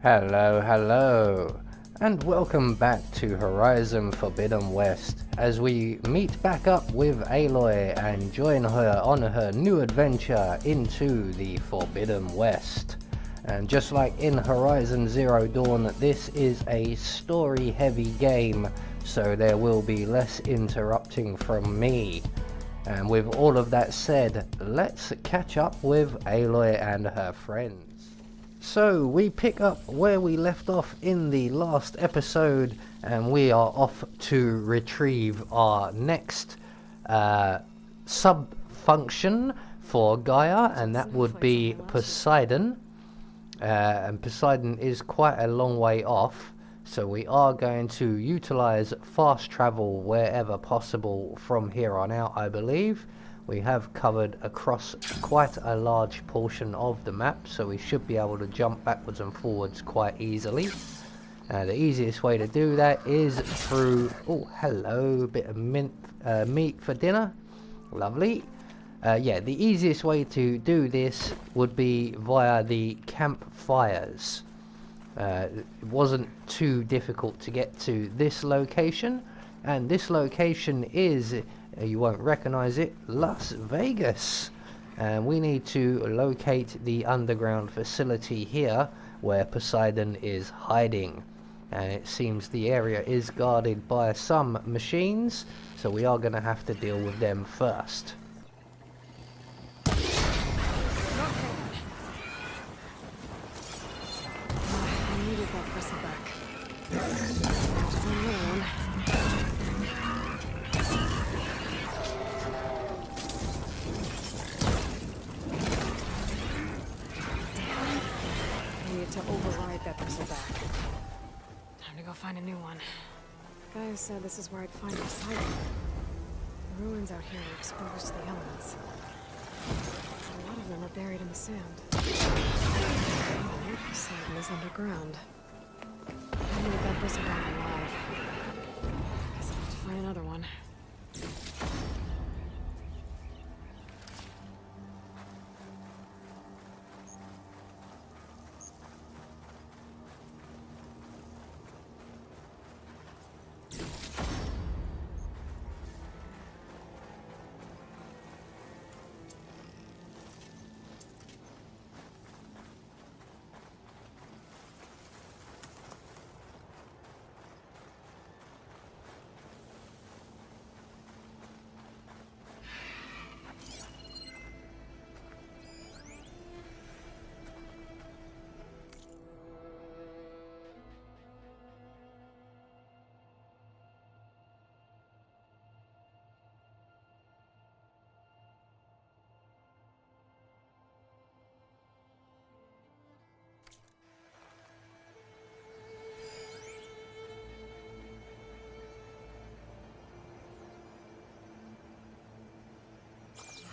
Hello, and welcome back to Horizon Forbidden West as we meet back up with Aloy and join her on her new adventure into the Forbidden West. And just like in Horizon Zero Dawn, this is a story heavy game, so there will be less interrupting from me. And with all of that said, let's catch up with Aloy and her friends. So we pick up where we left off in the last episode, and we are off to retrieve our next sub-function for Gaia, and that would be Poseidon. And Poseidon is quite a long way off, so we are going to utilize fast travel wherever possible from here on out. I believe we have covered across quite a large portion of the map, so we should be able to jump backwards and forwards quite easily. The easiest way to do that is through... oh, hello, bit of meat for dinner. Lovely. Yeah, the easiest way to do this would be via the campfires. It wasn't too difficult to get to this location, and this location is... you won't recognize it, Las Vegas. And we need to locate the underground facility here where Poseidon is hiding. And it seems the area is guarded by some machines, so we are going to have to deal with them first. I needed that bristle back. To override that bristleback. Time to go find a new one. The guy who said this is where I'd find Poseidon. The ruins out here are exposed to the elements. A lot of them are buried in the sand. Poseidon is underground. I need that bristleback alive. Guess I'll have to find another one.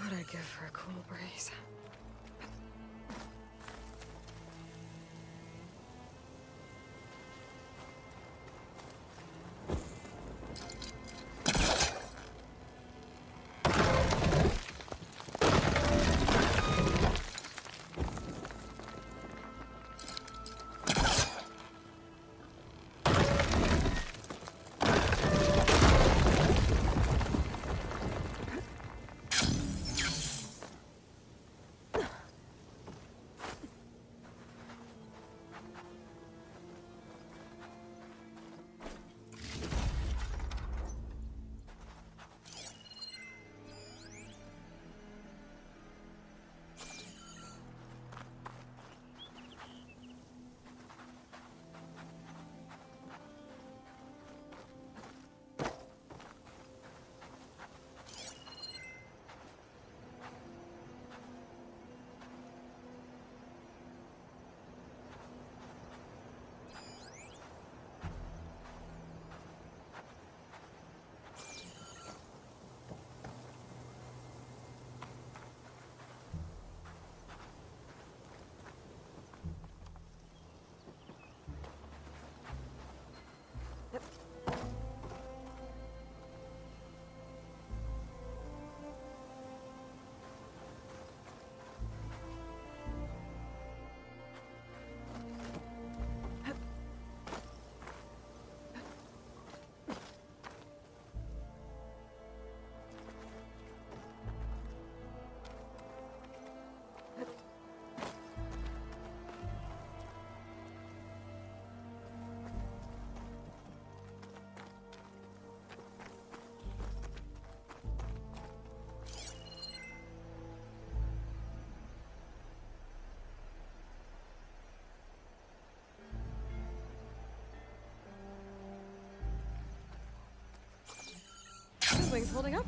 What'd I give for a cool breeze? wings holding up?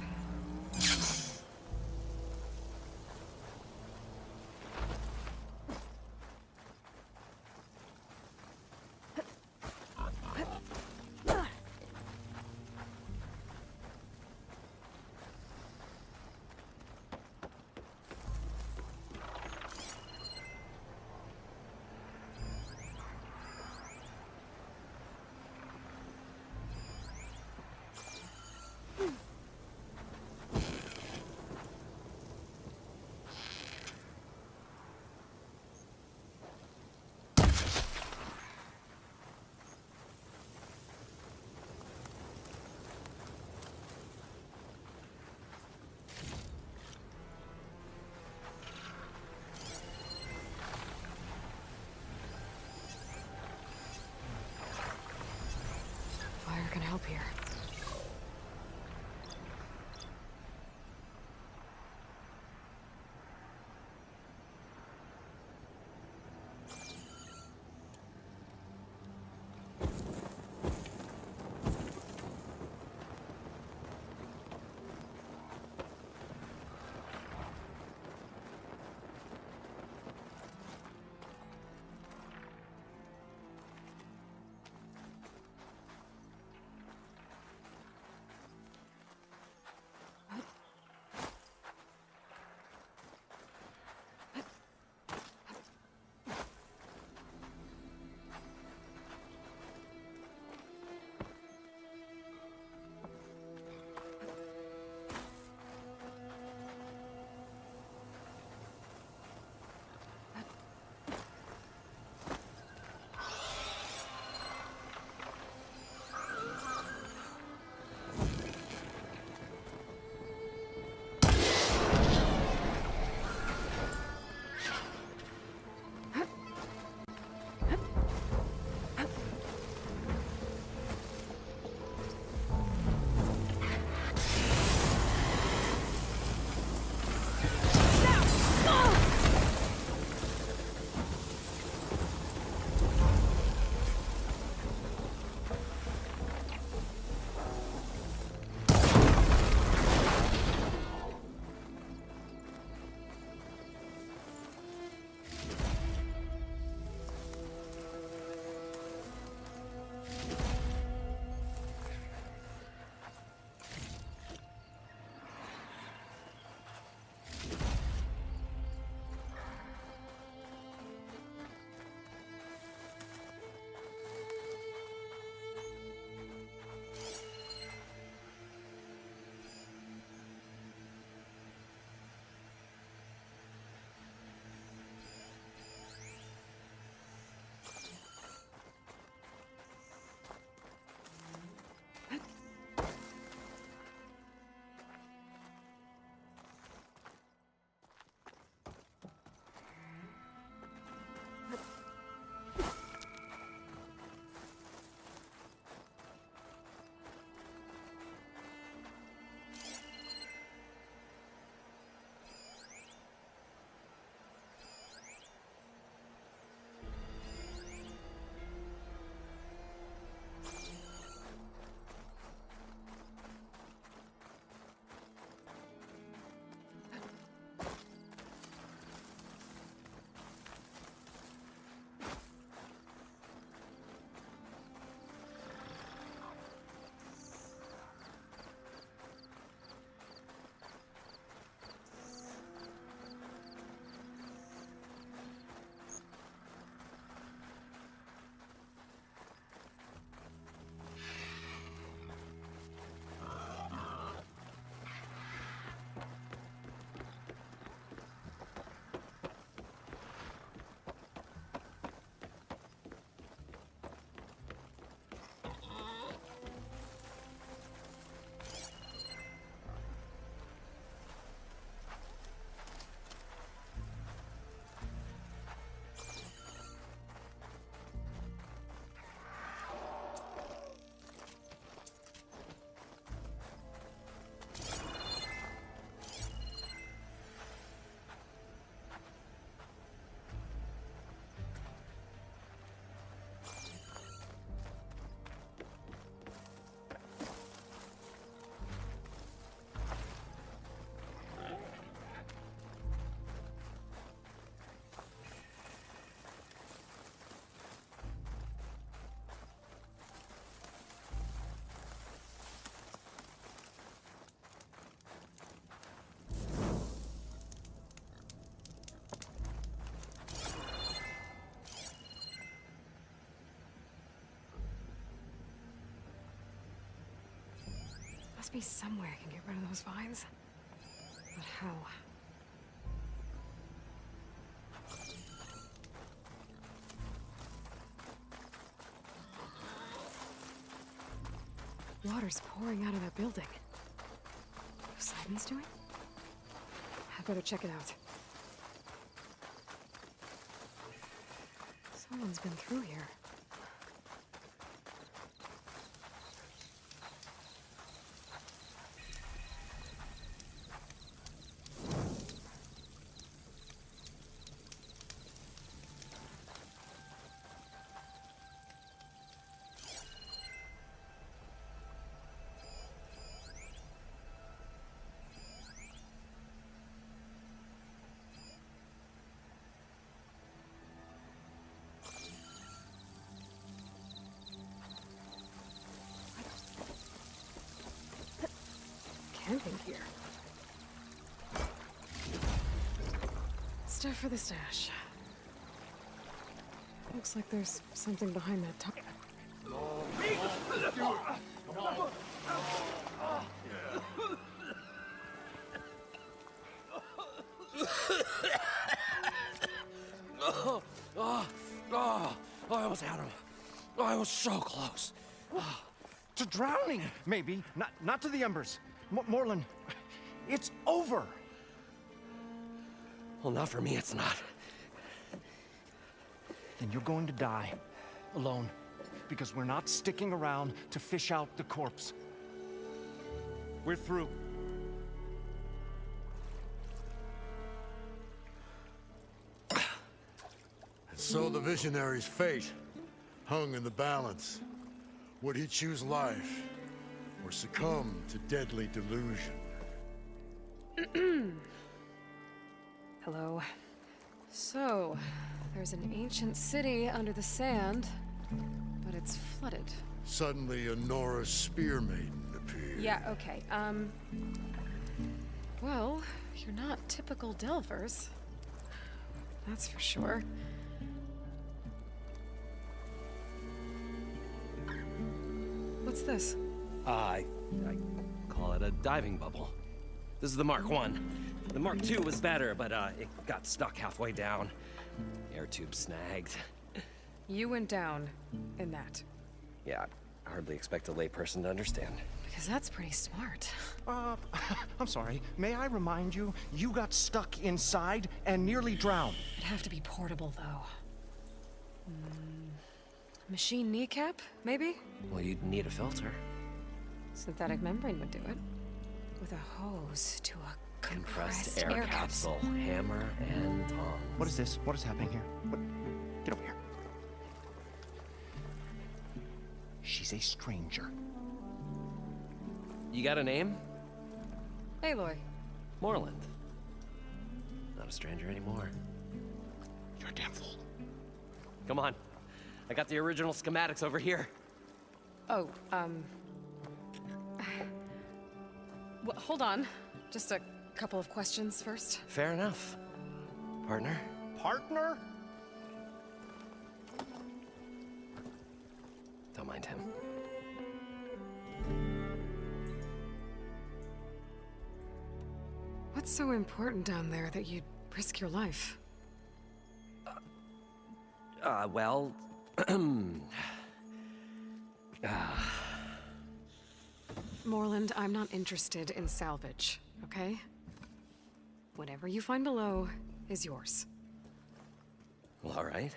Fire can help here. Must be some way I can get rid of those vines. But how? Water's pouring out of that building. What's Simon's doing? I better check it out. Someone's been through here. Camping gear. Stuff for the stash. Looks like there's something behind that top. I almost had him. I was so close. To drowning, maybe. Not to the embers. Morland, it's over. Well, not for me, it's not. Then you're going to die. Alone. Because we're not sticking around to fish out the corpse. We're through. And so the visionary's fate hung in the balance. Would he choose life or succumb to deadly delusion? Hello. So, there's an ancient city under the sand, but it's flooded. Suddenly, a Nora spear maiden appeared. Yeah, okay. Well, you're not typical Delvers. That's for sure. What's this? I call it a diving bubble. This is the Mark 1. The Mark 2 was better, but it got stuck halfway down. Air tube snagged. You went down in that. Yeah, I hardly expect a layperson to understand. Because that's pretty smart. I'm sorry. May I remind you, you got stuck inside and nearly drowned. It'd have to be portable, though. Machine kneecap, maybe? Well, you'd need a filter. Synthetic membrane would do it. With a hose to a compressed Air capsule, hammer, and tongs. What is this? What is happening here? What? Get over here. She's a stranger. You got a name? Aloy. Moreland. Not a stranger anymore. You're a damn fool. Come on. I got the original schematics over here. Oh, well, hold on. Just a couple of questions first. Fair enough. Partner? Partner? Don't mind him. What's so important down there that you'd risk your life? Well... Moreland, I'm not interested in salvage, okay? Whatever you find below is yours. Well, all right.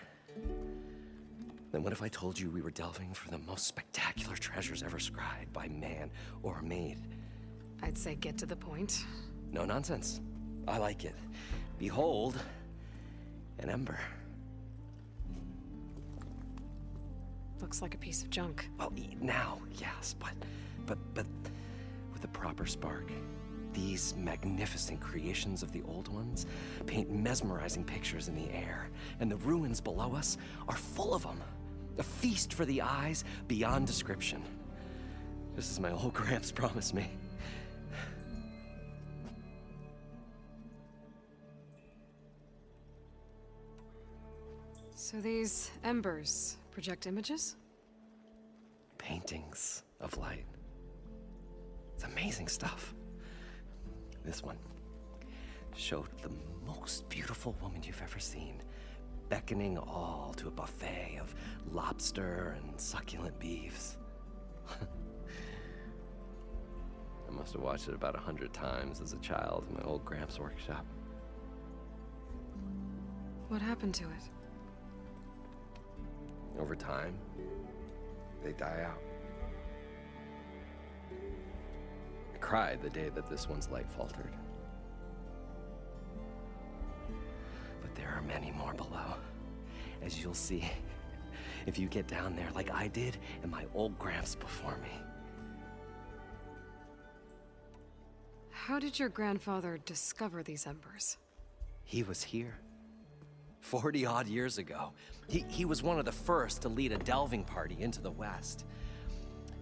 Then what if I told you we were delving for the most spectacular treasures ever scribed by man or maid? I'd say get to the point. No nonsense. I like it. Behold, an ember. Looks like a piece of junk. Well, now, yes, but with a proper spark. These magnificent creations of the old ones paint mesmerizing pictures in the air, and the ruins below us are full of them. A feast for the eyes beyond description. Just as my old Gramps promised me. So these embers project images? Paintings of light. It's amazing. amazing stuff. This one showed the most beautiful woman you've ever seen, beckoning all to a buffet of lobster and succulent beefs. I must have watched it about 100 times as a child in my old Gramps' workshop. What happened to it? Over time, they die out. I cried the day that this one's light faltered. But there are many more below, as you'll see if you get down there like I did and my old Gramps before me. How did your grandfather discover these embers? He was here 40-odd years ago. He was one of the first to lead a delving party into the West.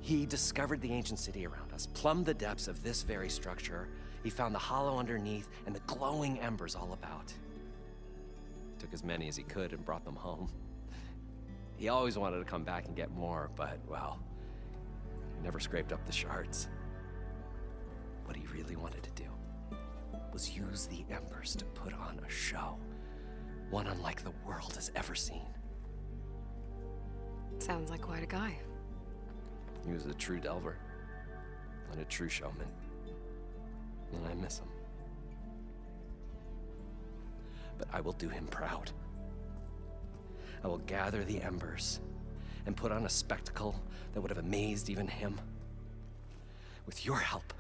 He discovered the ancient city around us, plumbed the depths of this very structure. He found the hollow underneath and the glowing embers all about. Took as many as he could and brought them home. He always wanted to come back and get more, but, well, he never scraped up the shards. What he really wanted to do was use the embers to put on a show, one unlike the world has ever seen. Sounds like quite a guy. He was a true delver and a true showman, and I miss him. But I will do him proud. I will gather the embers and put on a spectacle that would have amazed even him. With your help,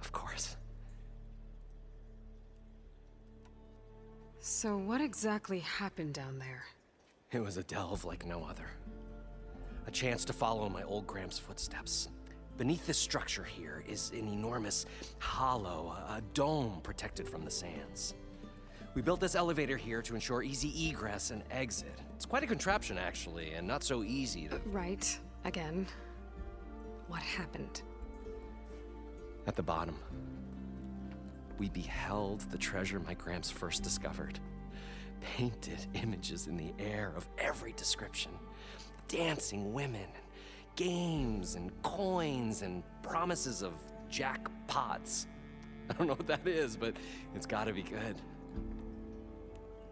of course. So what exactly happened down there? It was a delve like no other. A chance to follow in my old Gramps' footsteps. Beneath this structure here is an enormous hollow, a dome protected from the sands. We built this elevator here to ensure easy egress and exit. It's quite a contraption, actually, and not so easy to... Right. Again. What happened? At the bottom, we beheld the treasure my Gramps first discovered. Painted images in the air of every description. Dancing women, and games, and coins, and promises of jackpots. I don't know what that is, but it's gotta be good.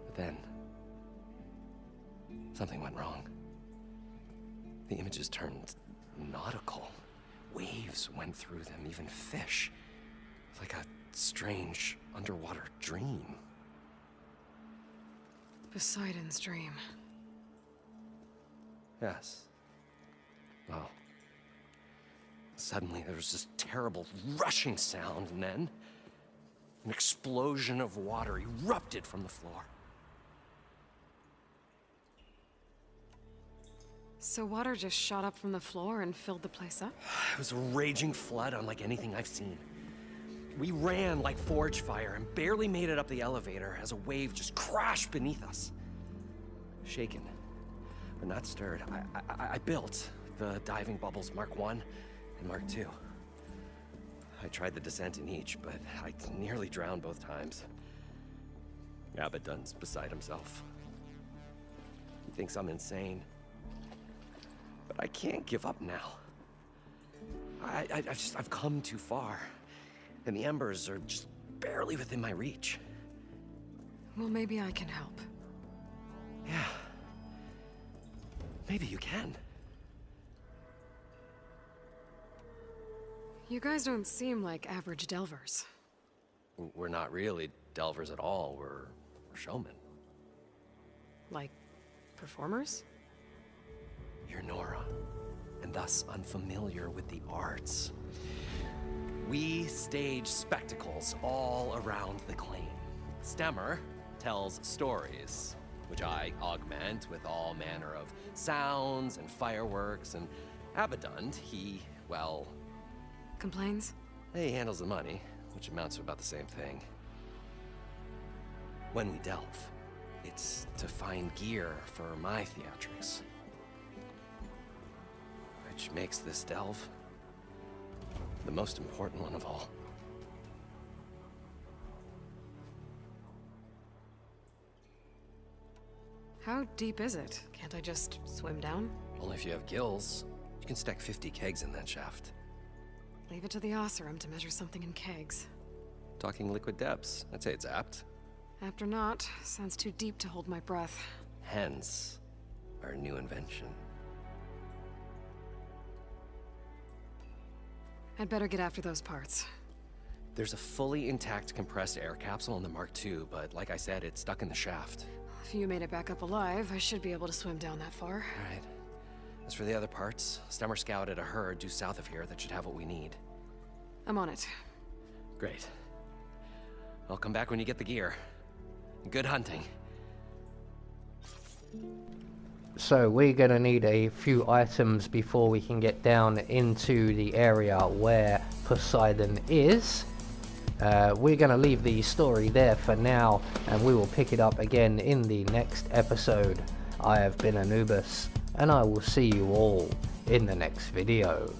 But then, something went wrong. The images turned nautical. Waves went through them, even fish. Like a strange underwater dream. Poseidon's dream. Yes. Well, suddenly there was this terrible rushing sound, and then an explosion of water erupted from the floor. So water just shot up from the floor and filled the place up? It was a raging flood unlike anything I've seen. We ran like forge fire and barely made it up the elevator as a wave just crashed beneath us. Shaken, but not stirred, I built the diving bubbles Mark I and Mark II. I tried the descent in each, but I nearly drowned both times. Abaddon's beside himself. He thinks I'm insane. But I can't give up now. I've come too far. And the embers are just barely within my reach. Well, maybe I can help. Yeah. Maybe you can. You guys don't seem like average delvers. We're not really delvers at all. We're showmen. Like, performers? You're Nora, and thus unfamiliar with the arts. We stage spectacles all around the claim. Stemmer tells stories, which I augment with all manner of sounds and fireworks, and Abaddon, he, well... Complains? He handles the money, which amounts to about the same thing. When we delve, it's to find gear for my theatrics. Which makes this delve the most important one of all. How deep is it? Can't I just swim down? Only if you have gills. You can stack 50 kegs in that shaft. Leave it to the Oseram to measure something in kegs. Talking liquid depths. I'd say it's apt. Apt or not, sounds too deep to hold my breath. Hence, our new invention. I'd better get after those parts. There's a fully intact compressed air capsule in the Mark II, but like I said, it's stuck in the shaft. If you made it back up alive, I should be able to swim down that far. All right. As for the other parts, Stemmer scouted a herd due south of here that should have what we need. I'm on it. Great. I'll come back when you get the gear. Good hunting. So we're going to need a few items before we can get down into the area where Poseidon is. We're going to leave the story there for now, and we will pick it up again in the next episode. I have been Anubis, and I will see you all in the next video.